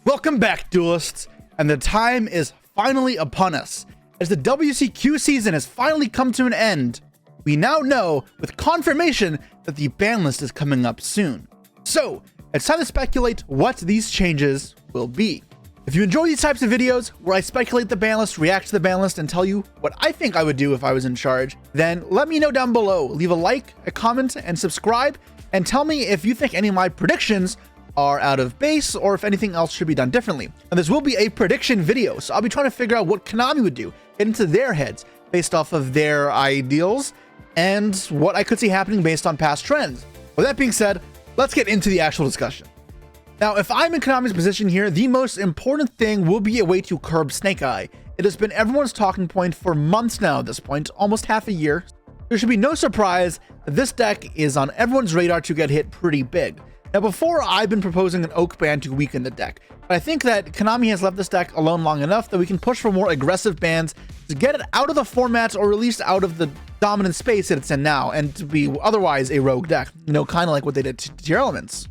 Welcome back, duelists, and the time is finally upon us. As the WCQ season has finally come to an end, we now know with confirmation that the ban list is coming up soon. So, it's time to speculate what these changes will be. If you enjoy these types of videos where I speculate the ban list, react to the ban list, and tell you what I think I would do if I was in charge, then let me know down below. Leave a like, a comment, and subscribe, and tell me if you think any of my predictions are out of base or if anything else should be done differently. And this will be a prediction video, so I'll be trying to figure out what Konami would do, get into their heads based off of their ideals and what I could see happening based on past trends. With that being said, let's get into the actual discussion. Now, if I'm in Konami's position here, the most important thing will be a way to curb Snake Eye. It has been everyone's talking point for months now at this point, almost half a year. There should be no surprise that this deck is on everyone's radar to get hit pretty big. Now, before, I've been proposing an Oak ban to weaken the deck, but I think that Konami has left this deck alone long enough that we can push for more aggressive bans to get it out of the format, or at least out of the dominant space that it's in now, and to be otherwise a rogue deck, you know, kind of like what they did to Tier Elements.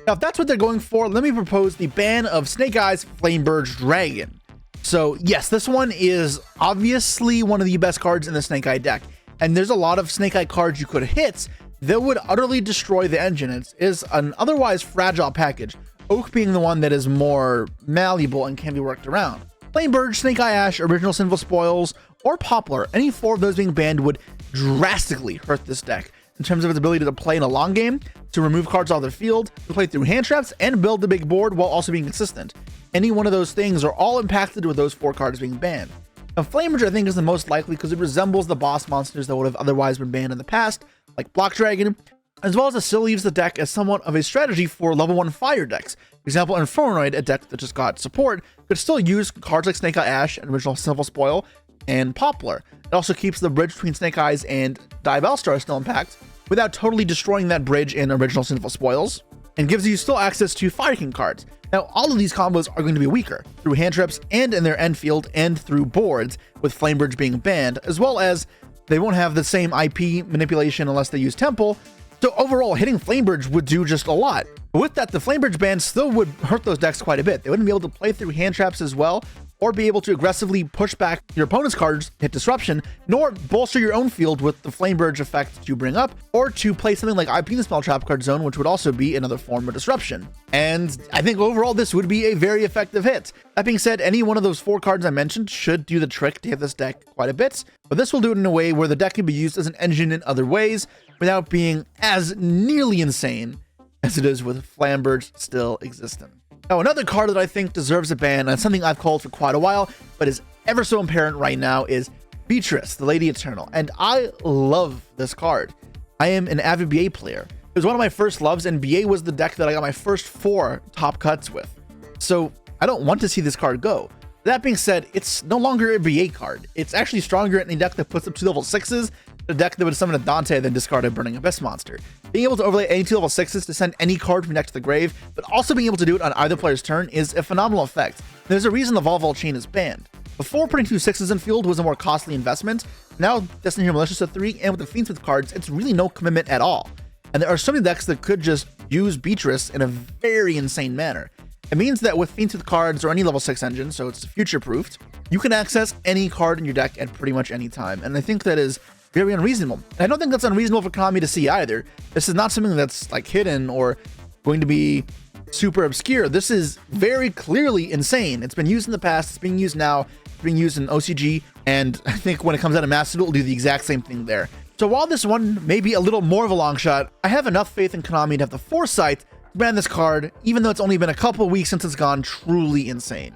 Now, if that's what they're going for, let me propose the ban of Snake Eye's Flamebird Dragon. So yes, this one is obviously one of the best cards in the Snake Eye deck, and there's a lot of Snake Eye cards you could hit that would utterly destroy the engine. It is an otherwise fragile package, Oak being the one that is more malleable and can be worked around. Flamebird, Snake Eye Ash, Original Sinful Spoils, or Poplar, any four of those being banned would drastically hurt this deck in terms of its ability to play in a long game, to remove cards off the field, to play through hand traps, and build the big board while also being consistent. Any one of those things are all impacted with those four cards being banned. Now, Flamebird, I think, is the most likely because it resembles the boss monsters that would have otherwise been banned in the past, like Block Dragon, as well as it still leaves the deck as somewhat of a strategy for level 1 fire decks. For example, Infernoid, a deck that just got support, could still use cards like Snake Eye Ash and Original Sinful Spoil and Poplar. It also keeps the bridge between Snake Eyes and Diabellstar still intact, without totally destroying that bridge in Original Sinful Spoils, and gives you still access to Fire King cards. Now, all of these combos are going to be weaker through hand traps and in their end field and through boards, with Flamebird being banned, as well as they won't have the same IP manipulation unless they use Temple. So overall, hitting Flamebird would do just a lot. But with that, the Flamebird ban still would hurt those decks quite a bit. They wouldn't be able to play through hand traps as well, or be able to aggressively push back your opponent's cards, hit disruption, nor bolster your own field with the Flamebird effect to bring up, or to play something like IP in the Spell Trap card zone, which would also be another form of disruption. And I think overall this would be a very effective hit. That being said, any one of those four cards I mentioned should do the trick to hit this deck quite a bit, but this will do it in a way where the deck can be used as an engine in other ways without being as nearly insane as it is with Flamebird still existing. Now, another card that I think deserves a ban, and something I've called for quite a while, but is ever so apparent right now, is Beatrice, the Lady Eternal. And I love this card. I am an avid BA player. It was one of my first loves, and BA was the deck that I got my first 4 top cuts with. So I don't want to see this card go. That being said, it's no longer a BA card. It's actually stronger in a deck that puts up 2 level 6s, a deck that would summon a Dante then discard a Burning Abyss monster. Being able to overlay any 2 level 6s to send any card from your deck to the grave, but also being able to do it on either player's turn, is a phenomenal effect. There's a reason the Vaudeo chain is banned. Before, putting 2 6s in field was a more costly investment. Now, Destiny Hero Malicious at 3, and with the Fiendsmith cards, it's really no commitment at all. And there are so many decks that could just use Beatrice in a very insane manner. It means that with Fiendsmith cards or any level 6 engine, so it's future-proofed, you can access any card in your deck at pretty much any time. And I think that is very unreasonable. And I don't think that's unreasonable for Konami to see either. This is not something that's like hidden or going to be super obscure. This is very clearly insane. It's been used in the past, it's being used now, it's being used in OCG, and I think when it comes out of Master Duel, it'll do the exact same thing there. So while this one may be a little more of a long shot, I have enough faith in Konami to have the foresight to ban this card, even though it's only been a couple weeks since it's gone truly insane.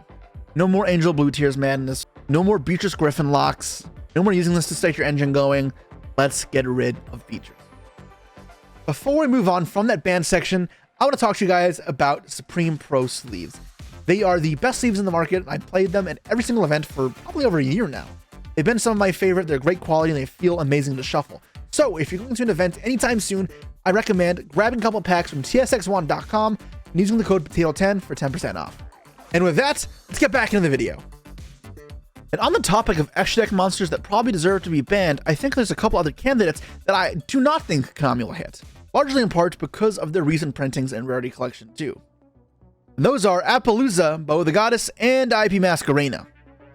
No more Angel Blue Tears madness, no more Beatrice Griffin locks, no more using this to stay your engine going. Let's get rid of Beatrice. Before we move on from that ban section, I want to talk to you guys about Supreme Pro sleeves. They are the best sleeves in the market. I played them at every single event for probably over a year now. They've been some of my favorite. They're great quality and they feel amazing to shuffle. So if you're going to an event anytime soon, I recommend grabbing a couple packs from tsx1.com and using the code POTATO10 for 10% off. And with that, let's get back into the video. And on the topic of extra deck monsters that probably deserve to be banned, I think there's a couple other candidates that I do not think Konami will hit, largely in part because of their recent printings and rarity collection too. And those are Appaloosa, Bow the Goddess, and IP Masquerena.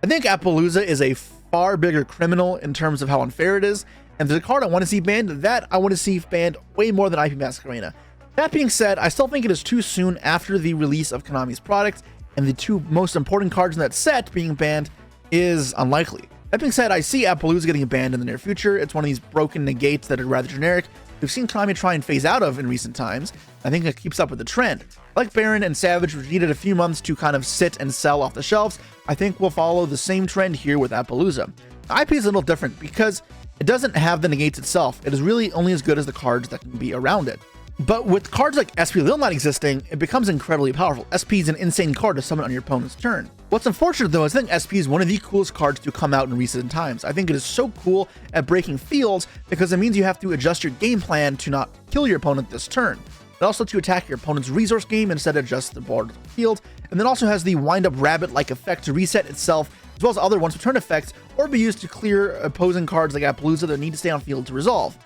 I think Appaloosa is a far bigger criminal in terms of how unfair it is, and there's a card I want to see banned that I want to see banned way more than IP Masquerena. That being said, I still think it is too soon after the release of Konami's product, and the two most important cards in that set being banned is unlikely. That being said, I see Appaloosa getting banned in the near future. It's one of these broken negates that are rather generic. We've seen Konami try and phase out of in recent times. I think it keeps up with the trend. Like Baron and Savage, which needed a few months to kind of sit and sell off the shelves, I think we'll follow the same trend here with Appaloosa. IP is a little different because it doesn't have the negates itself. It is really only as good as the cards that can be around it. But with cards like SP Lil not existing, it becomes incredibly powerful. SP is an insane card to summon on your opponent's turn. What's unfortunate though is I think SP is one of the coolest cards to come out in recent times. I think it is so cool at breaking fields because it means you have to adjust your game plan to not kill your opponent this turn, but also to attack your opponent's resource game instead of just the board field, and then also has the wind-up rabbit-like effect to reset itself, as well as other once-per-turn effects, or be used to clear opposing cards like Appaloosa that need to stay on field to resolve.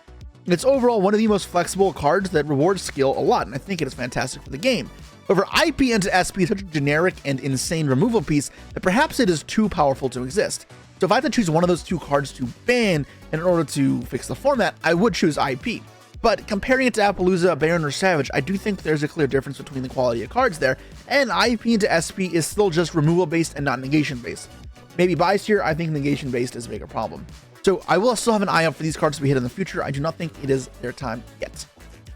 It's overall one of the most flexible cards that rewards skill a lot, and I think it is fantastic for the game. However, IP into SP is such a generic and insane removal piece that perhaps it is too powerful to exist. So if I had to choose one of those two cards to ban in order to fix the format, I would choose IP. But comparing it to Appaloosa, Baron, or Savage, I do think there's a clear difference between the quality of cards there, and IP into SP is still just removal based and not negation based. Maybe biased here, I think negation based is a bigger problem. So I will still have an eye out for these cards to be hit in the future. I do not think it is their time yet.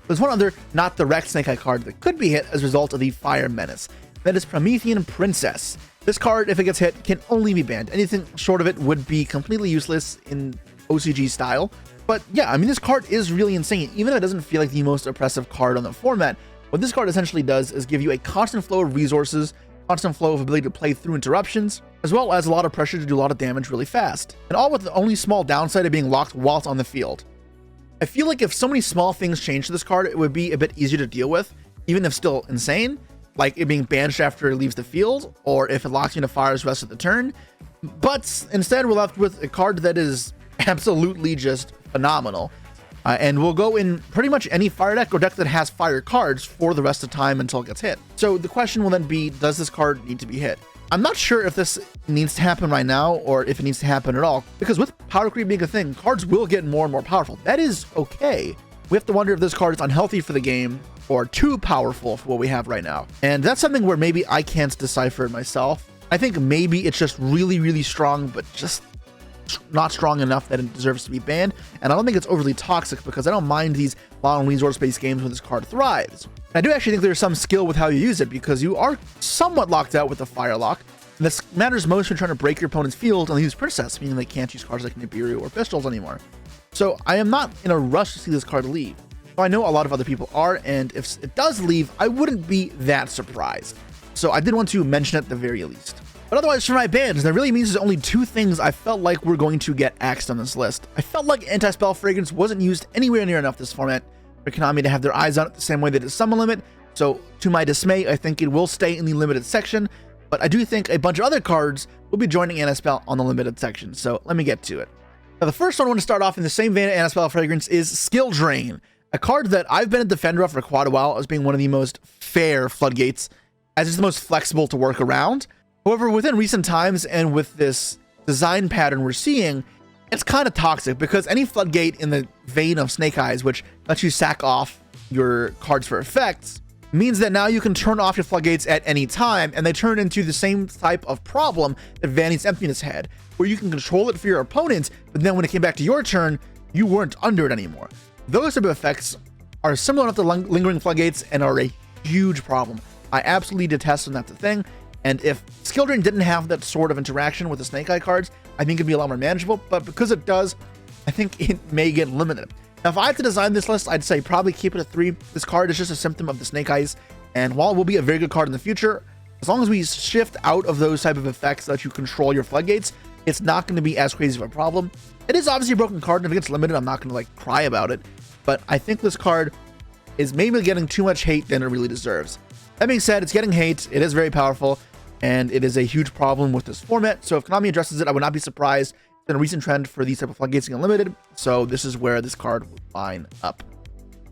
There's one other not direct Snake Eye card that could be hit as a result of the Fire Menace. That is Promethean Princess. This card, if it gets hit, can only be banned. Anything short of it would be completely useless in OCG style. But yeah, I mean, this card is really insane. Even if it doesn't feel like the most oppressive card on the format, what this card essentially does is give you a constant flow of resources, constant flow of ability to play through interruptions, as well as a lot of pressure to do a lot of damage really fast. And all with the only small downside of being locked whilst on the field. I feel like if so many small things changed to this card, it would be a bit easier to deal with, even if still insane, like it being banished after it leaves the field, or if it locks you into fires the rest of the turn. But instead, we're left with a card that is absolutely just phenomenal. And we'll go in pretty much any fire deck or deck that has fire cards for the rest of the time until it gets hit. So the question will then be, does this card need to be hit? I'm not sure if this needs to happen right now or if it needs to happen at all, because with power creep being a thing, cards will get more and more powerful. That is okay. We have to wonder if this card is unhealthy for the game or too powerful for what we have right now. And that's something where maybe I can't decipher it myself. I think maybe it's just really, really strong, but just not strong enough that it deserves to be banned. And I don't think it's overly toxic because I don't mind these long resource-based games where this card thrives. And I do actually think there's some skill with how you use it because you are somewhat locked out with the fire lock. And this matters most when trying to break your opponent's field and use Princess, meaning they can't use cards like Nibiru or Pistols anymore. So I am not in a rush to see this card leave. So I know a lot of other people are, and if it does leave, I wouldn't be that surprised. So I did want to mention it at the very least. But otherwise, for my bans, that really means there's only two things I felt like we're going to get axed on this list. I felt like Anti-Spell Fragrance wasn't used anywhere near enough this format for Konami to have their eyes on it the same way they did Summon Limit. So to my dismay, I think it will stay in the limited section, but I do think a bunch of other cards will be joining Anti-Spell on the limited section. So let me get to it. Now, the first one I want to start off in the same vein of Anti-Spell Fragrance is Skill Drain, a card that I've been a defender of for quite a while as being one of the most fair floodgates, as it's the most flexible to work around. However, within recent times and with this design pattern we're seeing, it's kind of toxic because any floodgate in the vein of Snake Eyes, which lets you sack off your cards for effects, means that now you can turn off your floodgates at any time, and they turn into the same type of problem that Vanny's Emptiness had, where you can control it for your opponents, but then when it came back to your turn, you weren't under it anymore. Those type of effects are similar enough to lingering floodgates and are a huge problem. I absolutely detest when that's a thing. And if Skill Drain didn't have that sort of interaction with the Snake Eye cards, I think it'd be a lot more manageable, but because it does, I think it may get limited. Now, if I had to design this list, I'd say probably keep it at 3. This card is just a symptom of the Snake Eyes, and while it will be a very good card in the future, as long as we shift out of those type of effects that you control your floodgates, it's not going to be as crazy of a problem. It is obviously a broken card, and if it gets limited, I'm not going to like cry about it, but I think this card is maybe getting too much hate than it really deserves. That being said, it's getting hate, it is very powerful, and it is a huge problem with this format. So if Konami addresses it, I would not be surprised. It's been a recent trend for these type of floodgates getting limited, so this is where this card will line up.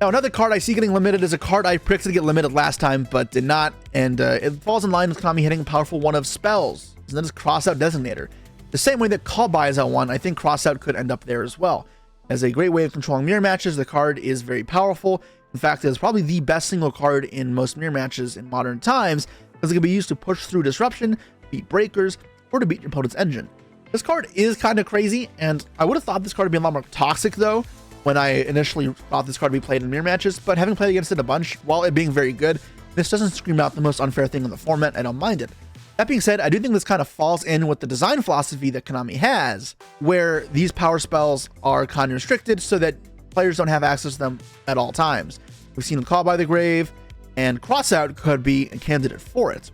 Now, another card I see getting limited is a card I predicted to get limited last time, but did not, and it falls in line with Konami hitting a powerful one of spells, and that is Crossout Designator. The same way that Call By is at 1, I think Crossout could end up there as well. As a great way of controlling mirror matches, the card is very powerful. In fact, it is probably the best single card in most mirror matches in modern times, because it can be used to push through disruption, beat breakers, or to beat your opponent's engine. This card is kind of crazy, and I would have thought this card would be a lot more toxic though, when I initially thought this card would be played in mirror matches, but having played against it a bunch, while it being very good, this doesn't scream out the most unfair thing in the format. I don't mind it. That being said, I do think this kind of falls in with the design philosophy that Konami has, where these power spells are kind of restricted so that players don't have access to them at all times. We've seen them Call By the Grave, and Crossout could be a candidate for it.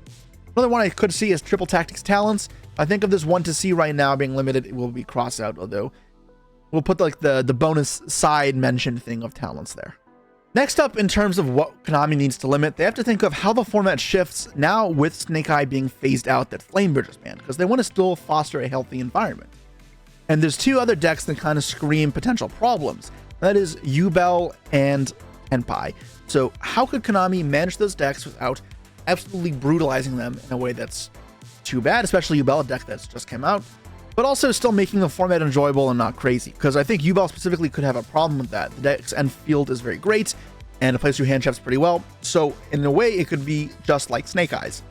Another one I could see is Triple Tactics Talents. I think of this one to see right now being limited, it will be Crossout, although we'll put like the bonus side mention thing of talents there. Next up, in terms of what Konami needs to limit, they have to think of how the format shifts now with Snake Eye being phased out that Flamebridge is banned, because they want to still foster a healthy environment. And there's two other decks that kind of scream potential problems. That is Yubel and Tenpai. So how could Konami manage those decks without absolutely brutalizing them in a way that's too bad, especially Yubel, a deck that's just came out, but also still making the format enjoyable and not crazy, because I think Yubel specifically could have a problem with that. The deck's end field is very great, and it plays through hand traps pretty well, so in a way it could be just like Snake Eyes.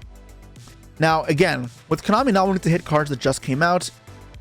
Now again, with Konami not wanting to hit cards that just came out,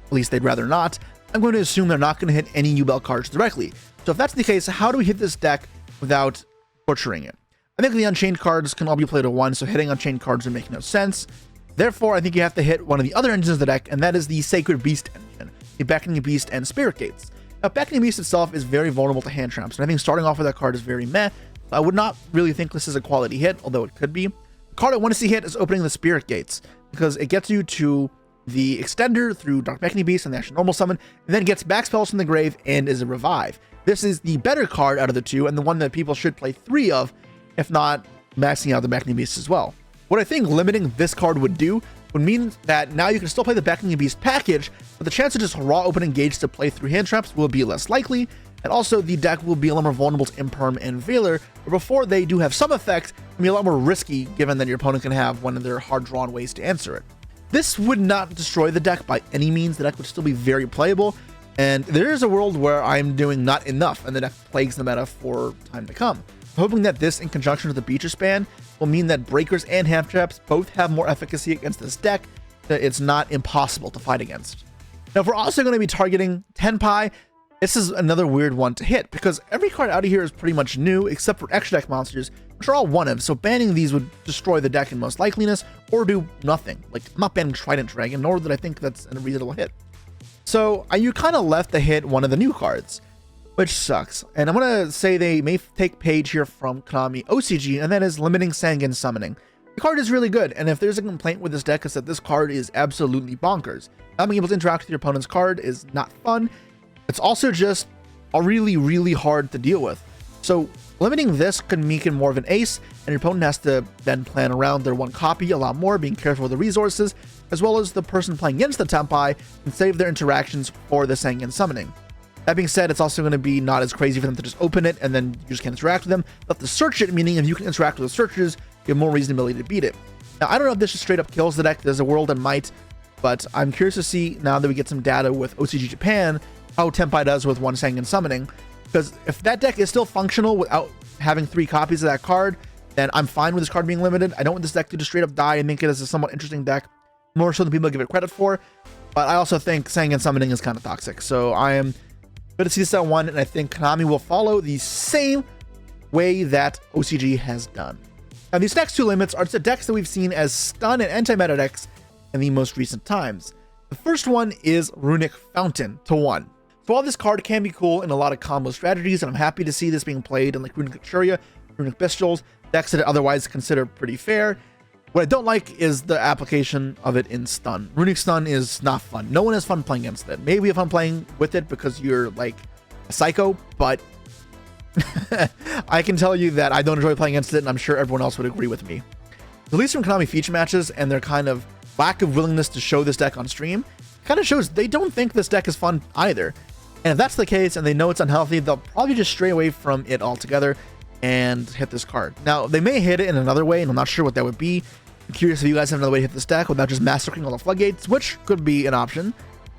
at least they'd rather not, I'm going to assume they're not going to hit any Yubel cards directly. So if that's the case, how do we hit this deck without butchering it? I think the Unchained cards can all be played at 1, so hitting Unchained cards would make no sense. Therefore, I think you have to hit one of the other engines of the deck, and that is the Sacred Beast engine, the Beckoning Beast and Spirit Gates. Now, Beckoning Beast itself is very vulnerable to hand traps, and I think starting off with that card is very meh. I would not really think this is a quality hit, although it could be. The card I want to see hit is opening the Spirit Gates, because it gets you to the Extender through Dark Beckoning Beast and the actual normal summon, and then gets back spells from the grave and is a revive. This is the better card out of the two, and the one that people should play 3 of, if not maxing out the Beckoning Beast as well. What I think limiting this card would do would mean that now you can still play the Beckoning Beast package, but the chance to just raw open engage to play through hand traps will be less likely, and also the deck will be a lot more vulnerable to Imperm and Veiler, where before they do have some effect, it can be a lot more risky given that your opponent can have one of their hard-drawn ways to answer it. This would not destroy the deck by any means. The deck would still be very playable, and there is a world where I'm doing not enough and the deck plagues the meta for time to come. I'm hoping that this, in conjunction with the Beatrice ban, will mean that breakers and hand traps both have more efficacy against this deck, that it's not impossible to fight against. Now, if we're also going to be targeting Tenpai, this is another weird one to hit, because every card out of here is pretty much new, except for extra deck monsters, which are all one-of, so banning these would destroy the deck in most likeliness, or do nothing. Like, I'm not banning Trident Dragon, nor that I think that's a reasonable hit. So, you kind of left to hit one of the new cards, which sucks. And I'm going to say they may take page here from Konami OCG, and that is limiting Sangan Summoning. The card is really good, and if there's a complaint with this deck, it's that this card is absolutely bonkers. Not being able to interact with your opponent's card is not fun. It's also just really hard to deal with. So limiting this could make it more of an ace, and your opponent has to then plan around their one copy a lot more, being careful with the resources, as well as the person playing against the Tenpai can save their interactions for the Sangan Summoning. That being said, it's also going to be not as crazy for them to just open it and then you just can't interact with them. They'll have to search it, meaning if you can interact with the searches, you have more reasonability to beat it. Now, I don't know if this just straight up kills the deck. There's a world that might, but I'm curious to see, now that we get some data with OCG Japan, how Tenpai does with one Sangan Summoning. Because if that deck is still functional without having 3 copies of that card, then I'm fine with this card being limited. I don't want this deck to just straight up die and make it as a somewhat interesting deck, more so than people give it credit for. But I also think Sangan Summoning is kind of toxic. So I am good to see this at 1, and I think Konami will follow the same way that OCG has done. Now, these next 2 limits are the decks that we've seen as stun and anti-meta decks in the most recent times. The first one is Runic Fountain to 1. So while this card can be cool in a lot of combo strategies, and I'm happy to see this being played in like Runic Archeria, Runic Bestials, decks that I otherwise consider pretty fair, what I don't like is the application of it in stun. Runic Stun is not fun. No one has fun playing against it. Maybe if I'm playing with it because you're like a psycho, but I can tell you that I don't enjoy playing against it, and I'm sure everyone else would agree with me. At least from Konami feature matches and their kind of lack of willingness to show this deck on stream, kind of shows they don't think this deck is fun either. And if that's the case and they know it's unhealthy, they'll probably just stray away from it altogether and hit this card. Now, they may hit it in another way, and I'm not sure what that would be. I'm curious if you guys have another way to hit this deck without just massacring all the floodgates, which could be an option.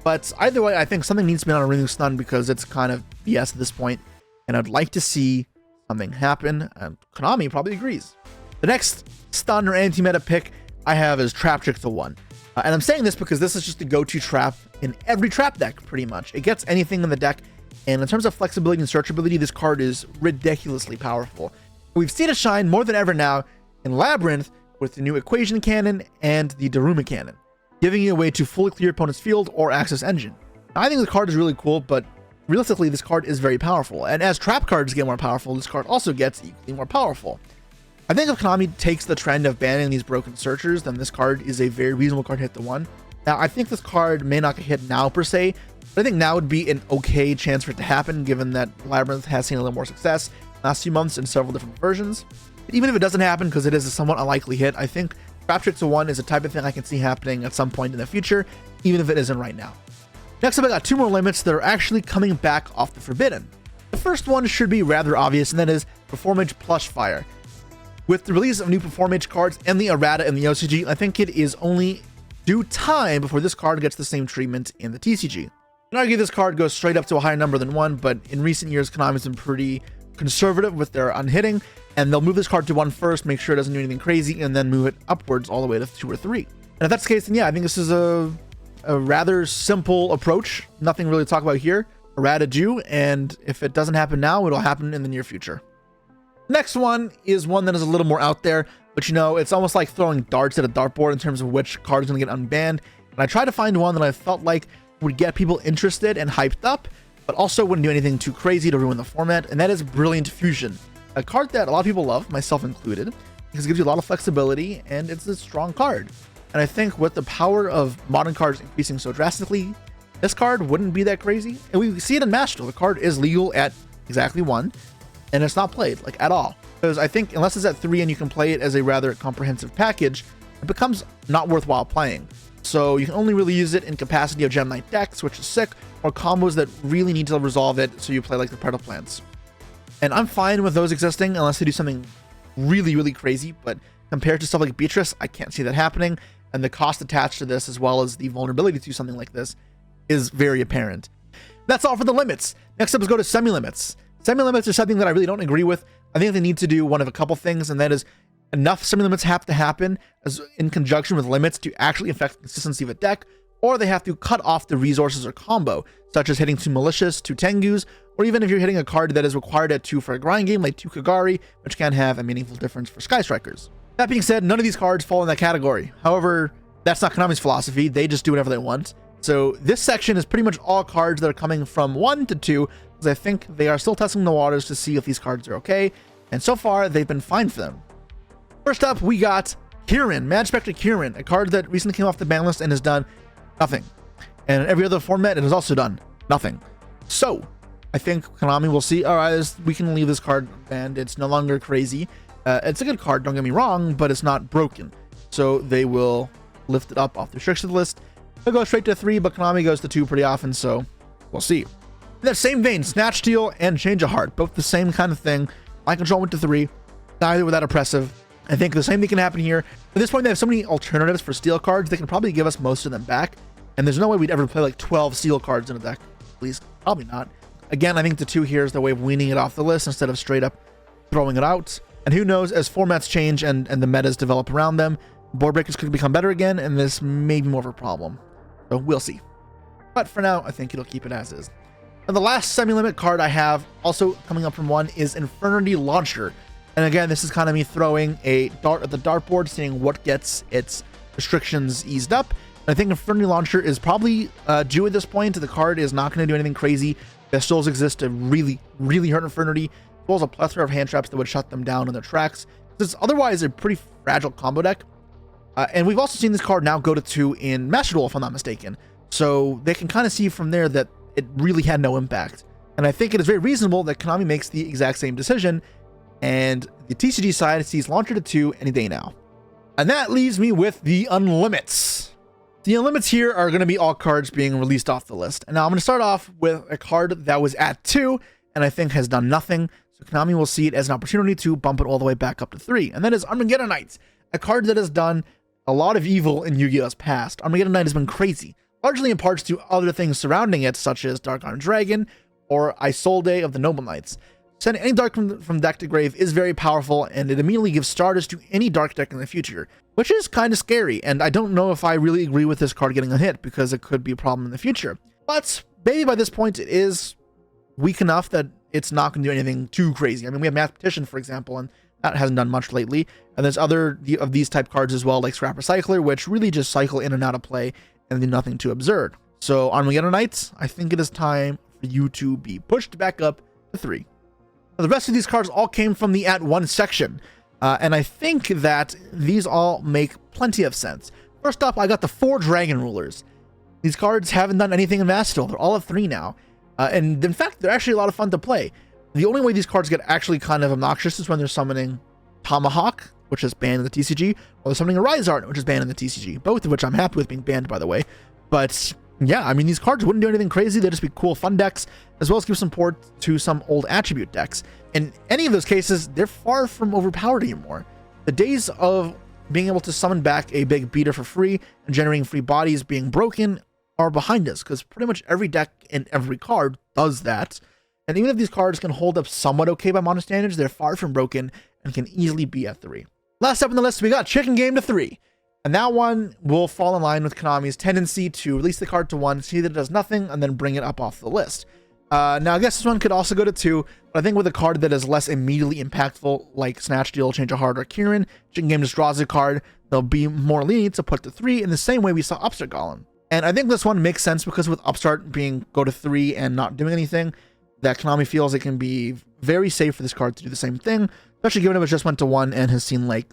But either way, I think something needs to be on a Ringing Stun because it's kind of BS at this point, and I'd like to see something happen, and Konami probably agrees. The next stun or anti-meta pick I have is Trap Trick to 1. And I'm saying this because this is just the go-to trap in every trap deck, pretty much. It gets anything in the deck, and in terms of flexibility and searchability, this card is ridiculously powerful. We've seen it shine more than ever now in Labyrinth with the new Equation Cannon and the Daruma Cannon, giving you a way to fully clear opponent's field or access engine. Now, I think the card is really cool, but realistically, this card is very powerful. And as trap cards get more powerful, this card also gets equally more powerful. I think if Konami takes the trend of banning these broken searchers, then this card is a very reasonable card to hit the 1. Now, I think this card may not get hit now per se, but I think now would be an okay chance for it to happen, given that Labyrinth has seen a little more success last few months in several different versions. But even if it doesn't happen, because it is a somewhat unlikely hit, I think Trap Trick to 1 is a type of thing I can see happening at some point in the future, even if it isn't right now. Next up, I got 2 more limits that are actually coming back off the Forbidden. The first one should be rather obvious, and that is Performage Plush Fire. With the release of new Performage cards and the errata in the OCG, I think it is only due time before this card gets the same treatment in the TCG. You can argue this card goes straight up to a higher number than 1, but in recent years, Konami's been pretty conservative with their unhitting, and they'll move this card to 1 first, make sure it doesn't do anything crazy, and then move it upwards all the way to 2 or 3. And if that's the case, then yeah, I think this is a rather simple approach. Nothing really to talk about here. Errata due, and if it doesn't happen now, it'll happen in the near future. Next one is one that is a little more out there, but you know, it's almost like throwing darts at a dartboard in terms of which card is going to get unbanned. And I tried to find one that I felt like would get people interested and hyped up, but also wouldn't do anything too crazy to ruin the format, and that is Brilliant Fusion. A card that a lot of people love, myself included, because it gives you a lot of flexibility, and it's a strong card. And I think with the power of modern cards increasing so drastically, this card wouldn't be that crazy. And we see it in Master. The card is legal at exactly 1. And it's not played, like, at all. Because I think unless it's at 3 and you can play it as a rather comprehensive package, it becomes not worthwhile playing. So you can only really use it in capacity of Gem Knight decks, which is sick, or combos that really need to resolve it, so you play like the Predator plants. And I'm fine with those existing unless they do something really, really crazy, but compared to stuff like Beatrice, I can't see that happening, and the cost attached to this, as well as the vulnerability to something like this, is very apparent. That's all for the limits. Next up is go to semi-limits. Semi-limits are something that I really don't agree with. I think they need to do one of a couple things, and that is enough semi-limits have to happen as in conjunction with limits to actually affect the consistency of a deck, or they have to cut off the resources or combo, such as hitting 2 Malicious, 2 Tengus, or even if you're hitting a card that is required at 2 for a grind game, like 2 Kagari, which can have a meaningful difference for Sky Strikers. That being said, none of these cards fall in that category. However, that's not Konami's philosophy. They just do whatever they want. So this section is pretty much all cards that are coming from 1 to 2, because I think they are still testing the waters to see if these cards are okay, and so far they've been fine for them. First up, we got Kirin, Mad Spectre Kirin, a card that recently came off the ban list and has done nothing. And in every other format, it has also done nothing. So I think Konami will see, all right, we can leave this card banned. It's no longer crazy. It's a good card, don't get me wrong, but it's not broken. So they will lift it up off the restricted list. They'll go straight to 3, but Konami goes to 2 pretty often, so we'll see. In that same vein, Snatch Steal and Change of Heart, both the same kind of thing. Mind Control went to 3, neither were that oppressive. I think the same thing can happen here. At this point, they have so many alternatives for Steel cards, they can probably give us most of them back. And there's no way we'd ever play like 12 Steel cards in a deck. At least, probably not. Again, I think the 2 here is their way of weaning it off the list instead of straight up throwing it out. And who knows, as formats change and the metas develop around them, board breakers could become better again, and this may be more of a problem. So we'll see. But for now, I think it'll keep it as is. And the last semi-limit card I have, also coming up from 1, is Infernity Launcher. And again, this is kind of me throwing a dart at the dartboard, seeing what gets its restrictions eased up. And I think Infernity Launcher is probably due at this point. The card is not going to do anything crazy. Pistols exist to really, really hurt Infernity, as well as a plethora of hand traps that would shut them down in their tracks. It's otherwise a pretty fragile combo deck. And we've also seen this card now go to 2 in Master Duel, if I'm not mistaken. So they can kind of see from there that it really had no impact. And I think it is very reasonable that Konami makes the exact same decision, and the TCG side sees Launcher to 2 any day now. And that leaves me with the Unlimits. The unlimits here are going to be all cards being released off the list. And now I'm going to start off with a card that was at 2 and I think has done nothing. So Konami will see it as an opportunity to bump it all the way back up to 3. And that is Armageddonites, a card that has done a lot of evil in Yu-Gi-Oh's past. Armageddonite has been crazy, largely in parts to other things surrounding it, such as Dark Iron Dragon or Isolde of the Noble Knights. Sending any dark from deck to grave is very powerful, and it immediately gives starters to any dark deck in the future, which is kind of scary, and I don't know if I really agree with this card getting a hit, because it could be a problem in the future. But maybe by this point it is weak enough that it's not going to do anything too crazy. I mean, we have Mathematician, for example, and that hasn't done much lately, and there's other of these type cards as well, like Scrap Recycler, which really just cycle in and out of play and do nothing too absurd. So Armageddonites, I think it is time for you to be pushed back up to 3. Now, the rest of these cards all came from the at 1 section, and I think that these all make plenty of sense. First up, I got the 4 Dragon Rulers. These cards haven't done anything in Master. They're all at 3 now, and in fact, they're actually a lot of fun to play. The only way these cards get actually kind of obnoxious is when they're summoning Tomahawk, which is banned in the TCG, or they're summoning a Rise Art, which is banned in the TCG, both of which I'm happy with being banned, by the way. But yeah, I mean, these cards wouldn't do anything crazy. They'd just be cool, fun decks, as well as give support to some old attribute decks. In any of those cases, they're far from overpowered anymore. The days of being able to summon back a big beater for free and generating free bodies being broken are behind us, because pretty much every deck and every card does that. And even if these cards can hold up somewhat okay by modern standards, they're far from broken and can easily be at 3. Last up on the list, we got Chicken Game to 3. And that one will fall in line with Konami's tendency to release the card to 1, see that it does nothing, and then bring it up off the list. Now, I guess this one could also go to 2, but I think with a card that is less immediately impactful, like Snatch Deal, Change of Heart, or Kieran, Chicken Game just draws a card, they'll be more lenient to put to 3 in the same way we saw Upstart Golem. And I think this one makes sense because with Upstart being go to 3 and not doing anything, that Konami feels it can be very safe for this card to do the same thing, especially given it just went to 1 and has seen like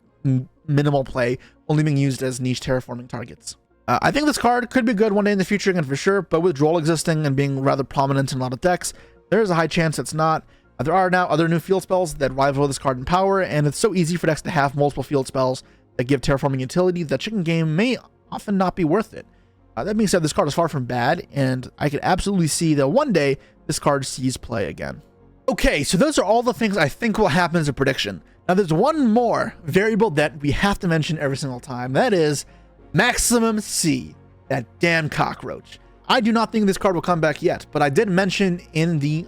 minimal play, only being used as niche terraforming targets. I think this card could be good one day in the future again for sure, but with Droll existing and being rather prominent in a lot of decks, there is a high chance it's not. There are now other new field spells that rival this card in power, and it's so easy for decks to have multiple field spells that give terraforming utility that Chicken Game may often not be worth it. That being said, this card is far from bad, and I could absolutely see that one day this card sees play again. Okay, so those are all the things I think will happen as a prediction. Now, there's one more variable that we have to mention every single time. That is Maxx C, that damn cockroach. I do not think this card will come back yet, but I did mention in the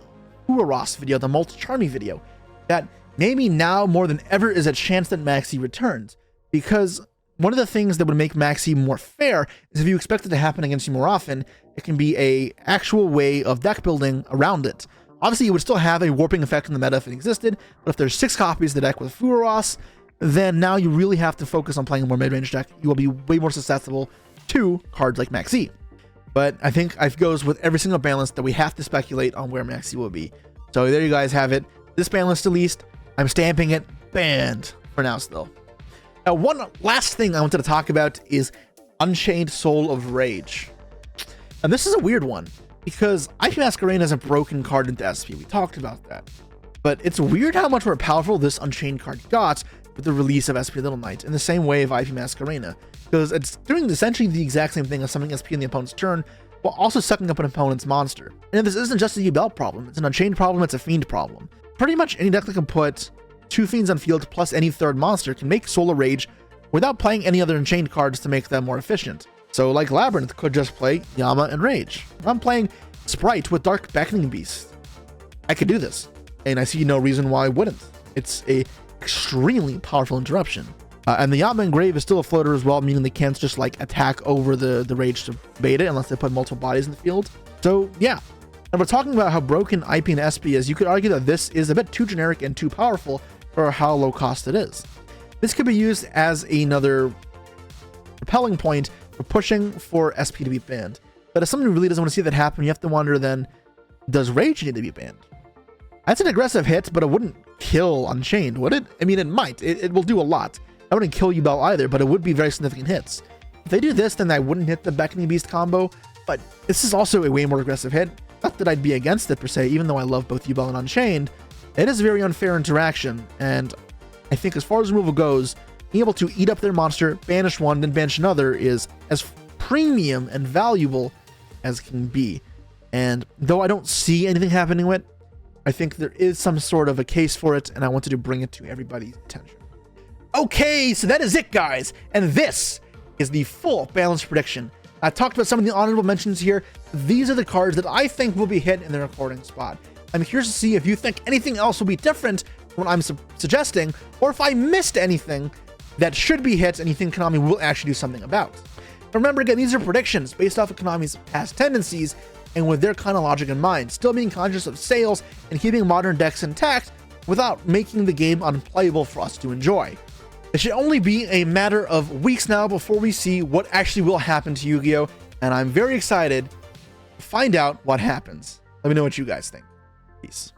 Uros video, the Multi-Charmy video, that maybe now more than ever is a chance that Maxx C returns, because one of the things that would make Maxx C more fair is if you expect it to happen against you more often, it can be a actual way of deck building around it. Obviously, it would still have a warping effect in the meta if it existed, but if there's 6 copies of the deck with Furos, then now you really have to focus on playing a more mid-range deck. You will be way more susceptible to cards like Maxx C. But I think it goes with every single ban list that we have to speculate on where Maxx C will be. So there you guys have it. This ban list, at least, I'm stamping it banned for now still. Now, one last thing I wanted to talk about is Unchained Soul of Rage. And this is a weird one, because IP Masquerade is a broken card into SP. We talked about that. But it's weird how much more powerful this Unchained card got with the release of SP Little Knight, in the same way of IP Masquerade, because it's doing essentially the exact same thing as summoning SP in the opponent's turn, while also sucking up an opponent's monster. And this isn't just a Yubel problem, it's an Unchained problem, it's a Fiend problem. Pretty much any deck that can put 2 Fiends on field plus any third monster can make Soul of Rage without playing any other Unchained cards to make them more efficient. So like Labyrinth could just play Yama and Rage. If I'm playing Sprite with Dark Beckoning Beast, I could do this, and I see no reason why I wouldn't. It's a extremely powerful interruption. And the Yama Engrave is still a floater as well, meaning they can't just like attack over the Rage to bait it unless they put multiple bodies in the field. So yeah, and we're talking about how broken IP and SP is. You could argue that this is a bit too generic and too powerful for how low cost it is. This could be used as another propelling point for pushing for SP to be banned. But if someone really doesn't want to see that happen, you have to wonder then, does Rage need to be banned? That's an aggressive hit, but it wouldn't kill Unchained, would it? I mean, it might. It will do a lot. I wouldn't kill Yubel either, but it would be very significant hits. If they do this, then I wouldn't hit the Beckoning Beast combo, but this is also a way more aggressive hit. Not that I'd be against it per se, even though I love both Yubel and Unchained. It is a very unfair interaction, and I think as far as removal goes, being able to eat up their monster, banish one, then banish another is as premium and valuable as can be. And though I don't see anything happening with it, I think there is some sort of a case for it, and I wanted to bring it to everybody's attention. Okay, so that is it, guys. And this is the full Banlist prediction. I talked about some of the honorable mentions here. These are the cards that I think will be hit in the recording spot. I'm curious to see if you think anything else will be different from what I'm suggesting, or if I missed anything that should be hit and you think Konami will actually do something about. Remember, again, these are predictions based off of Konami's past tendencies and with their kind of logic in mind, still being conscious of sales and keeping modern decks intact without making the game unplayable for us to enjoy. It should only be a matter of weeks now before we see what actually will happen to Yu-Gi-Oh! And I'm very excited to find out what happens. Let me know what you guys think. Peace.